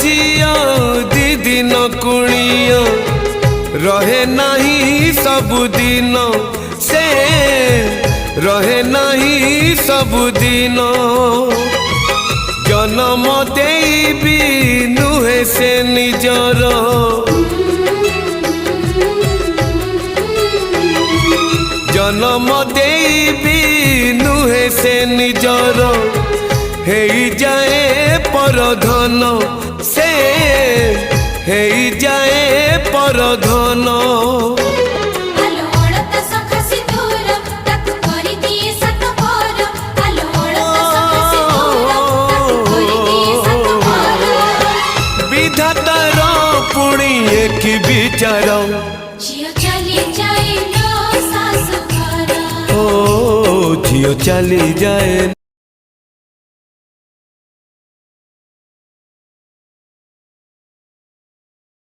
झिया दी दिन कुणिया रहे नहीं सबुदिन से रहे नहीं सबुदिन जन्म देवी नुहे से निजर जन्म देवी नुहे से निजर हे जाए परधन से हे जाए परधन विधातार पुणी एक विचार ओ झियो चली जाए।